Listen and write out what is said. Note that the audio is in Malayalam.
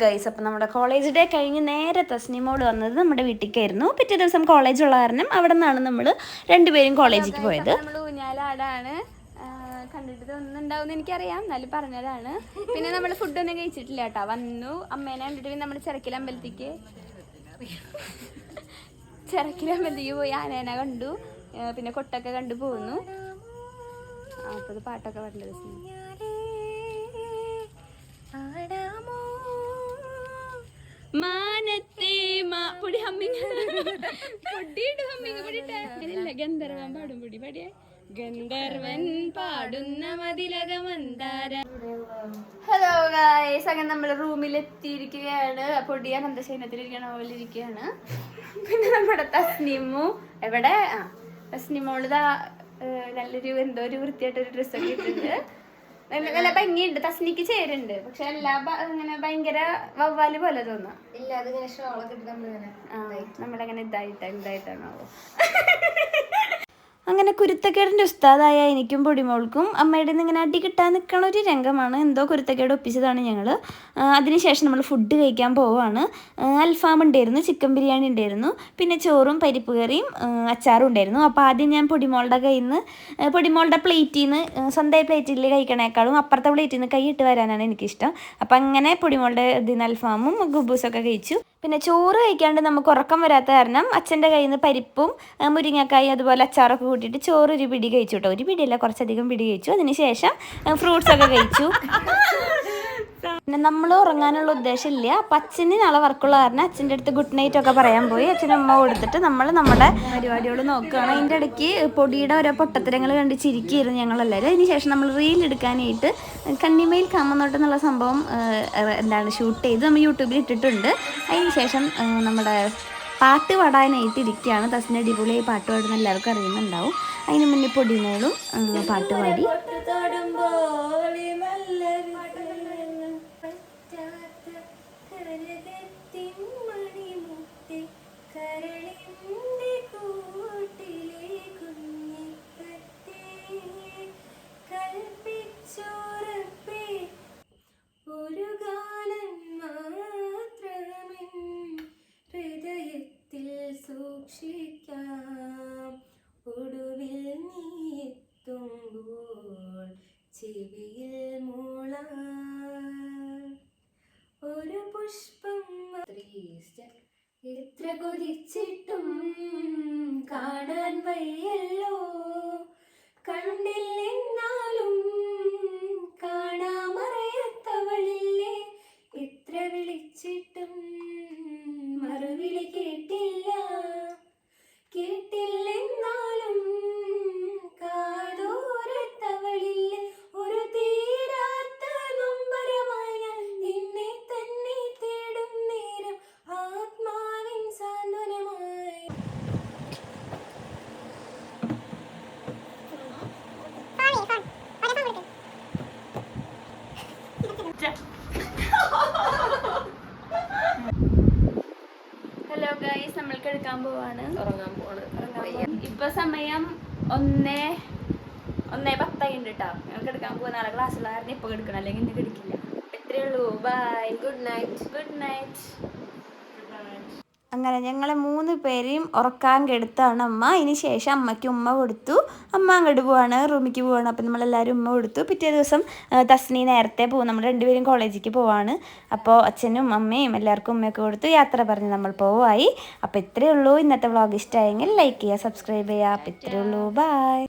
ഗൈസ്, അപ്പം നമ്മുടെ കോളേജ് ഡേ കഴിഞ്ഞ് നേരെ തസ്നിമോള് വന്നത് നമ്മുടെ വീട്ടിലേക്കായിരുന്നു. പിറ്റേ ദിവസം കോളേജ് ഉള്ള കാരണം അവിടെ നിന്നാണ് നമ്മൾ രണ്ടുപേരും കോളേജിലേക്ക് പോയത്. നമ്മൾ ഊഞ്ഞാലാടാണ്. കണ്ടിട്ട് ഒന്നുണ്ടാവും എനിക്കറിയാം, എന്നാലും പറഞ്ഞതാണ്. പിന്നെ നമ്മൾ ഫുഡൊന്നും കഴിച്ചിട്ടില്ല കേട്ടോ. വന്നു അമ്മേനെ കണ്ടിട്ട് പിന്നെ നമ്മൾ ചിറക്കിലമ്പലത്തേക്ക് പോയി ആനേനെ കണ്ടു. പിന്നെ കൊട്ടൊക്കെ കണ്ടു പോന്നു. അപ്പോൾ പാട്ടൊക്കെ പറഞ്ഞത് ഗന്ധർവൻ പാടും പൊടി പാടിയ ഗന്ധർവൻ പാടുന്ന മതിലകമന്താര. ഹലോ ഗായ്സ്, അങ്ങനെ നമ്മൾ റൂമിലെത്തിയിരിക്കുകയാണ്. പൊടിയ നന്ദശയനത്തിലിരിക്കണ പോലെ ഇരിക്കുകയാണ്. പിന്നെ നമ്മുടെ തസ്നിമു എവിടെ? തസ്നിമോളിതാ നല്ലൊരു എന്തോ ഒരു വൃത്തിയായിട്ടൊരു ഡ്രസ്സൊക്കെ ഇട്ടിട്ടുണ്ട്. നല്ല ഭംഗിയുണ്ട്, തസ്നിക്ക് ചേരുന്നുണ്ട്. പക്ഷെ എല്ലാ ഇങ്ങനെ ഭയങ്കര വവ്വാല് പോലെ തോന്നാം. നമ്മളങ്ങനെ ഇതായിട്ടാണോ? അങ്ങനെ കുരുത്തക്കേടിൻ്റെ ഉസ്താദായ എനിക്കും പൊടിമോൾക്കും അമ്മയുടെ നിന്ന് ഇങ്ങനെ അടി കിട്ടാൻ നിൽക്കണ ഒരു രംഗമാണ്. എന്തോ കുരുത്തക്കേട് ഒപ്പിച്ചതാണ് ഞങ്ങൾ. അതിനുശേഷം നമ്മൾ ഫുഡ് കഴിക്കാൻ പോവുകയാണ്. അൽഫാം ഉണ്ടായിരുന്നു, ചിക്കൻ ബിരിയാണി ഉണ്ടായിരുന്നു, പിന്നെ ചോറും പരിപ്പ് കറിയും അച്ചാറും ഉണ്ടായിരുന്നു. അപ്പോൾ ആദ്യം ഞാൻ പൊടിമോളുടെ കയ്യിൽ നിന്ന് പൊടിമോളുടെ പ്ലേറ്റിൽ നിന്ന് സ്വന്തം പ്ലേറ്റിൽ കഴിക്കണേക്കാളും അപ്പുറത്തെ പ്ലേറ്റിൽ നിന്ന് കൈയിട്ട് വരാനാണ് എനിക്കിഷ്ടം. അപ്പം അങ്ങനെ പൊടിമോളുടെ ഇതിന് അൽഫാമും ഗുബൂസൊക്കെ കഴിച്ചു. പിന്നെ ചോറ് കഴിക്കാണ്ട് നമുക്ക് ഉറക്കം വരാത്ത കാരണം അച്ഛൻ്റെ കയ്യിൽ നിന്ന് പരിപ്പും മുരിങ്ങക്കായി അതുപോലെ അച്ചാറൊക്കെ കൂട്ടിയിട്ട് ചോറ് ഒരു പിടി കഴിച്ചു കേട്ടോ. ഒരു പിടിയല്ല, കുറച്ചധികം പിടി കഴിച്ചു. അതിനുശേഷം ഫ്രൂട്ട്സൊക്കെ കഴിച്ചു. പിന്നെ നമ്മൾ ഉറങ്ങാനുള്ള ഉദ്ദേശമില്ല. അപ്പം അച്ഛന് നാളെ വർക്കുള്ള കാരണം അച്ഛൻ്റെ അടുത്ത് ഗുഡ് നൈറ്റ് ഒക്കെ പറയാൻ പോയി. അച്ഛനും അമ്മ കൊടുത്തിട്ട് നമ്മൾ നമ്മുടെ പരിപാടികൾ നോക്കുകയാണ്. അതിൻ്റെ ഇടയ്ക്ക് പൊടിയുടെ ഓരോ പൊട്ടത്തരങ്ങൾ കണ്ട് ചിരിക്കുകയായിരുന്നു ഞങ്ങളെല്ലാവരും. അതിന് ശേഷം നമ്മൾ റീൽ എടുക്കാനായിട്ട് കണ്ണിമയിൽ കാമന്നോട്ട് എന്നുള്ള സംഭവം ഷൂട്ട് ചെയ്ത് നമ്മൾ യൂട്യൂബിൽ ഇട്ടിട്ടുണ്ട്. അതിന് ശേഷം നമ്മുടെ പാട്ട് പാടാനായിട്ട് ഇരിക്കുകയാണ്. തസ്നി അടിപൊളിയായി പാട്ട് പാടുന്ന എല്ലാവർക്കും അറിയുന്നുണ്ടാവും. അതിന് മുന്നേ പൊടിമോളും പാട്ട് പാടി. സൂക്ഷിക്കാം ഒടുവിൽ നീ എത്തുമ്പോൾ ചെവിയിൽ മൂളാം ഒരു പുഷ്പം. എത്ര കൊതിച്ചിട്ടും കാണാൻ വയ്യല്ലോ, കണ്ടില്ലെന്നാലും കാണാമറിയാത്തവളില്ലേ. എത്ര വിളിച്ചിട്ടും മറുവിളി കേട്ടില്ല, കേട്ടില്ലെന്നാലും കാതോരത്തവളില്ല. ഒരു തീരാത്ത നൊമ്പരമായി ഞാൻ നിന്നെ തന്നെ തേടും നേരം ആത്മാവിൻ സാന്ത്വനമായി. ഹലോ ഗൈസ്, നമ്മൾ കിടക്കാൻ പോവാണ്. ഇപ്പൊ സമയം 1:10 കേട്ടോ. ഞങ്ങൾ കിടക്കാൻ പോവാ. നാളെ ക്ലാസ്സുള്ള കാരണം ഇപ്പൊ കിടക്കണം, അല്ലെങ്കിൽ ഇന്ന് കിടക്കില്ല. ഇത്രയേ ഉള്ളൂ. Bye, good night. Good night. അങ്ങനെ ഞങ്ങളെ 3 പേരെയും ഉറക്കാൻ കെടുത്താണ് അമ്മ. അതിന് ശേഷം അമ്മയ്ക്ക് ഉമ്മ കൊടുത്തു. അമ്മ അങ്ങോട്ട് പോവാണ്, റൂമിലേക്ക് പോവാണ്. അപ്പം നമ്മളെല്ലാവരും ഉമ്മ കൊടുത്തു. പിറ്റേ ദിവസം തസ്നി നേരത്തെ പോകും. നമ്മൾ രണ്ടുപേരും കോളേജിലേക്ക് പോവാണ്. അപ്പോൾ അച്ഛനും അമ്മയും എല്ലാവർക്കും ഉമ്മയൊക്കെ കൊടുത്തു യാത്ര പറഞ്ഞ് നമ്മൾ പോവായി. അപ്പോൾ ഇത്രയേ ഉള്ളൂ. ഇന്നത്തെ വ്ളോഗ് ഇഷ്ടമായെങ്കിൽ ലൈക്ക് ചെയ്യുക, സബ്സ്ക്രൈബ് ചെയ്യുക. അപ്പോൾ ഇത്രയേ ഉള്ളൂ. ബൈ.